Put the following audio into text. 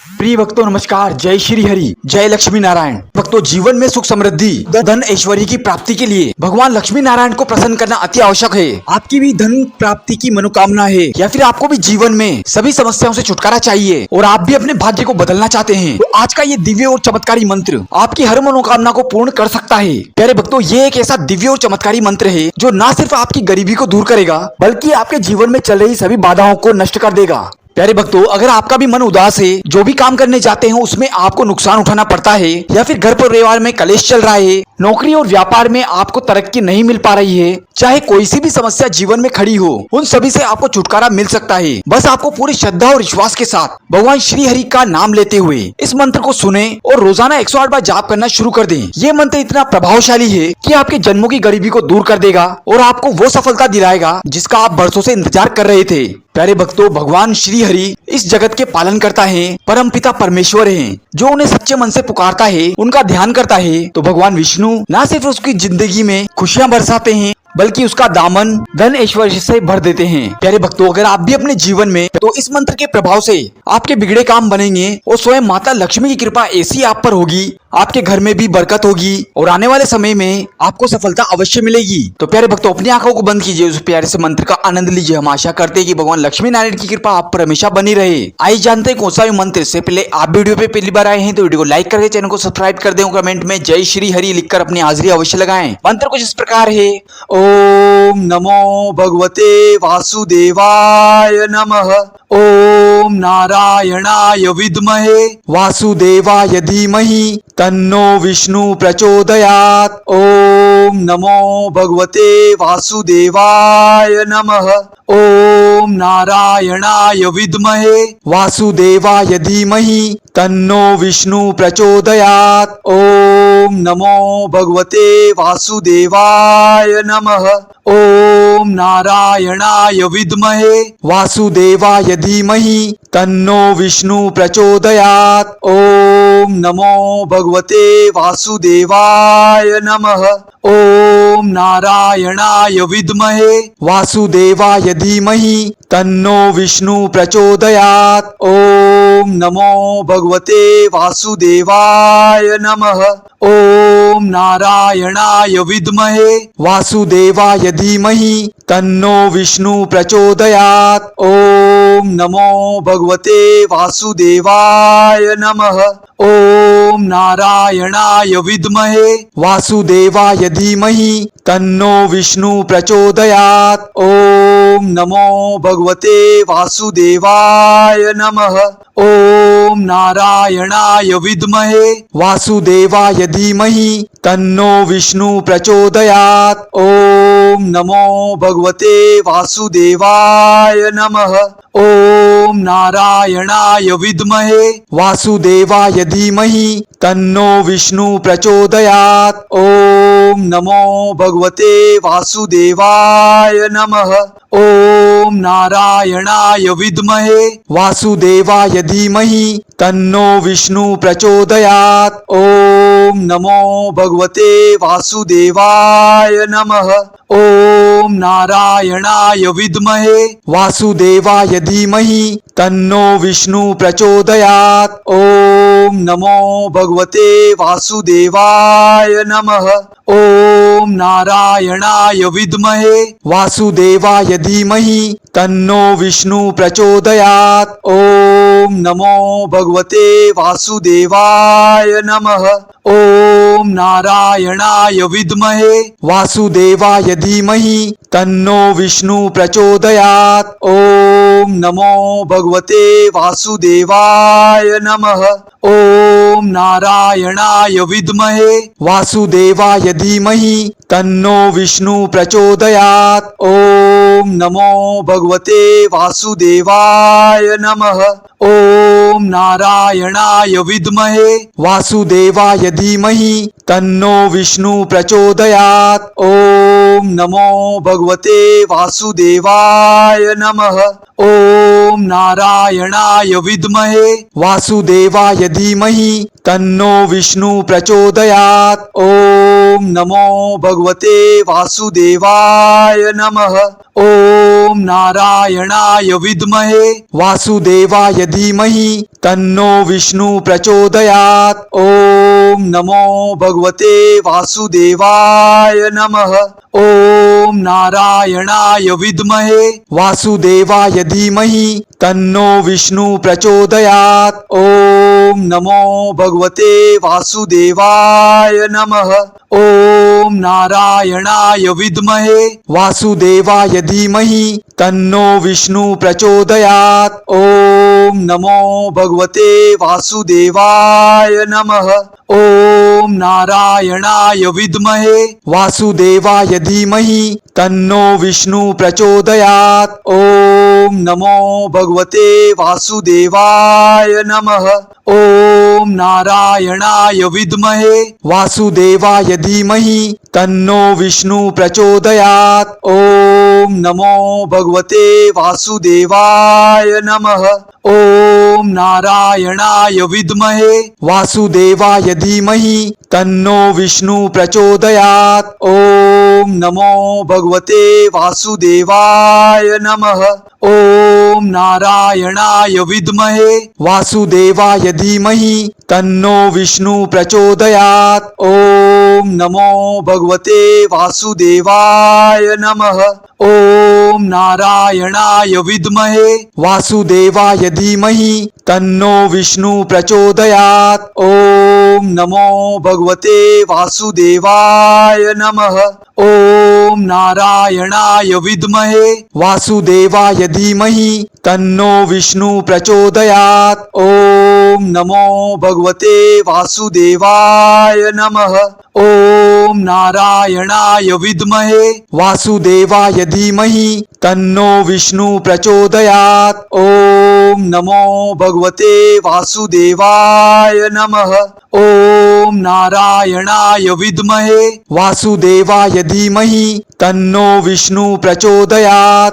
प्रिय भक्तों नमस्कार। जय श्री हरि, जय लक्ष्मी नारायण। भक्तों, जीवन में सुख समृद्धि धन ऐश्वर्य की प्राप्ति के लिए भगवान लक्ष्मी नारायण को प्रसन्न करना अति आवश्यक है। आपकी भी धन प्राप्ति की मनोकामना है या फिर आपको भी जीवन में सभी समस्याओं से छुटकारा चाहिए और आप भी अपने भाग्य को बदलना चाहते हैं, तो आज का ये दिव्य और चमत्कारी मंत्र आपकी हर मनोकामना को पूर्ण कर सकता है। प्यारे भक्तों, ये एक ऐसा दिव्य और चमत्कारी मंत्र है जो न सिर्फ आपकी गरीबी को दूर करेगा बल्कि आपके जीवन में चल रही सभी बाधाओं को नष्ट कर देगा। प्यारे भक्तों, अगर आपका भी मन उदास है, जो भी काम करने जाते हैं उसमें आपको नुकसान उठाना पड़ता है या फिर घर परिवार में कलेश चल रहा है, नौकरी और व्यापार में आपको तरक्की नहीं मिल पा रही है, चाहे कोई सी भी समस्या जीवन में खड़ी हो, उन सभी से आपको छुटकारा मिल सकता है। बस आपको पूरी श्रद्धा और विश्वास के साथ भगवान श्री हरि का नाम लेते हुए इस मंत्र को सुने और रोजाना 108 बार जाप करना शुरू कर दें। ये मंत्र इतना प्रभावशाली है कि आपके जन्मों की गरीबी को दूर कर देगा और आपको वो सफलता दिलाएगा जिसका आप बरसों से इंतजार कर रहे थे। प्यारे भक्तों, भगवान श्री हरि इस जगत के पालन करता है, परम पिता परमेश्वर हैं, जो उन्हें सच्चे मन से पुकारता है, उनका ध्यान करता है, तो भगवान विष्णु न सिर्फ उसकी जिंदगी में खुशियां बरसाते हैं बल्कि उसका दामन धन ऐश्वर्य से भर देते हैं। प्यारे भक्तों, अगर आप भी अपने जीवन में तो इस मंत्र के प्रभाव से आपके बिगड़े काम बनेंगे और स्वयं माता लक्ष्मी की कृपा ऐसी आप पर होगी, आपके घर में भी बरकत होगी और आने वाले समय में आपको सफलता अवश्य मिलेगी। तो प्यारे भक्तों, अपनी आंखों को बंद कीजिए, उस प्यारे से मंत्र का आनंद लीजिए। हम आशा करते हैं कि भगवान लक्ष्मी नारायण की कृपा आप पर हमेशा बनी रहे। आइए जानते हैं कौन सा मंत्र। इससे पहले आप वीडियो पे पहली बार आए हैं तो वीडियो को लाइक करके चैनल को सब्सक्राइब कर दें, कमेंट में जय श्री हरि लिखकर अपनी हाजिरी अवश्य लगाएं। मंत्र कुछ इस प्रकार है। ओम नमो भगवते वासुदेवाय नमः। ओम नारायणाय विद्महे वासुदेवाय धीमहि तन्नो विष्णु प्रचोदयात्। ओम नमो भगवते वासुदेवाय नमः। ओम नारायणाय विद्महे वासुदेवाय धीमहि तन्नो विष्णु प्रचोदयात्। ओम नमो भगवते वासुदेवाय नमः। ओम नारायणाय विद्महे वासुदेवाय धीमहि तन्नो विष्णु प्रचोदयात्। ओम नमो भगवते वासुदेवाय नमः। ओम नारायणाय विद्महे वासुदेवाय धीमहि तन्नो विष्णु प्रचोदयात्। ओम नमो भगवते वासुदेवाय नमः। ओम नारायणाय विद्महे वासुदेवाय धीमहि तन्नो विष्णु प्रचोदयात्। ओम नमो भगवते वासुदेवाय नमः। ओम नारायणाय विद्महे वासुदेवाय धीमहि तन्नो विष्णु प्रचोदयात्। ओम नमो भगवते वासुदेवाय नमः। ओम नारायणाय विद्महे वासुदेवाय धीमहि तन्नो विष्णु प्रचोदयात्। ओम नमो भगवते वासुदेवाय नमः। ओम नारायणाय विद्महे वासुदेवाय धीमहि तन्नो विष्णु प्रचोदयात्। ओम नमो भगवते वासुदेवाय नमः। ओम नारायणाय विद्महे वासुदेवाय धीमहि तन्नो विष्णु प्रचोदयात्। ओम नमो भगवते वासुदेवाय नमः। ओम नारायणाय विद्महे वासुदेवाय धीमहि तन्नो विष्णु प्रचोदयात्। ओम नमो भगवते वासुदेवाय नमः। ओम नारायणाय विद्महे वासुदेवाय धीमहि तन्नो विष्णु प्रचोदयात्। ओम नमो भगवते वासुदेवाय नमः। ओम नारायणाय विद्महे वासुदेवाय धीमहि तन्नो विष्णु प्रचोदयात्। ओम नमो भगवते वासुदेवाय नमः। ओम नारायणाय विद्महे वासुदेवाय धीमहि तन्नो विष्णु प्रचोदयात्। ओम नमो भगवते वासुदेवाय नमः। ओम नारायणाय विद्महे वासुदेवाय धीमहि तन्नो विष्णु प्रचोदयात्। ओम नमो भगवते वासुदेवाय नमः। ओम नारायणाय विद्महे वासुदेवाय धीमहि तन्नो विष्णु प्रचोदयात्। ओम नमो भगवते वासुदेवाय नमः। ओम नारायणाय विद्महे वासुदेवाय धीमहि तन्नो विष्णु प्रचोदयात्। ओम नमो भगवते वासुदेवाय नमः। ओम नारायणाय विद्महे वासुदेवाय धीमहि तन्नो विष्णु प्रचोदयात्। ओम नमो भगवते वासुदेवाय नमः। ओम नारायणाय विद्महे वासुदेवाय धीमहि तन्नो विष्णु प्रचोदयात्। ओम नमो भगवते वासुदेवाय नमः। ओम नारायणाय विद्महे वासुदेवाय धीमहि तन्नो विष्णु प्रचोदयात्। ओम नमो भगवते वासुदेवाय नमः। ओम नारायणाय विद्महे वासुदेवाय धीमहि तन्नो विष्णु प्रचोदयात्। ओम नमो भगवते वासुदेवाय नमः। ओम नारायणाय विद्महे वासुदेवाय धीमहि तन्नो विष्णु प्रचोदयात्। ओम नमो भगवते वासुदेवाय नमः। ओम नारायणाय विद्महे वासुदेवाय धीमहि तन्नो विष्णु प्रचोदयात्। ओम नमो भगवते वासुदेवाय नमः। ओम नारायणाय विद्महे वासुदेवाय धीमहि तन्नो विष्णु प्रचोदयात्। ओम नमो भगवते वासुदेवाय नमः। ओम नारायणाय विद्महे वासुदेवाय धीमहि तन्नो विष्णु प्रचोदयात्। ओम नमो भगवते वासुदेवाय नमः। ओम नारायणाय विद्महे वासुदेवाय धीमहि तन्नो विष्णु प्रचोदयात्। ओम नमो भगवते वासुदेवाय नमः। ओम नारायणाय विद्महे वासुदेवाय धीमहि तन्नो विष्णु प्रचोदयात्।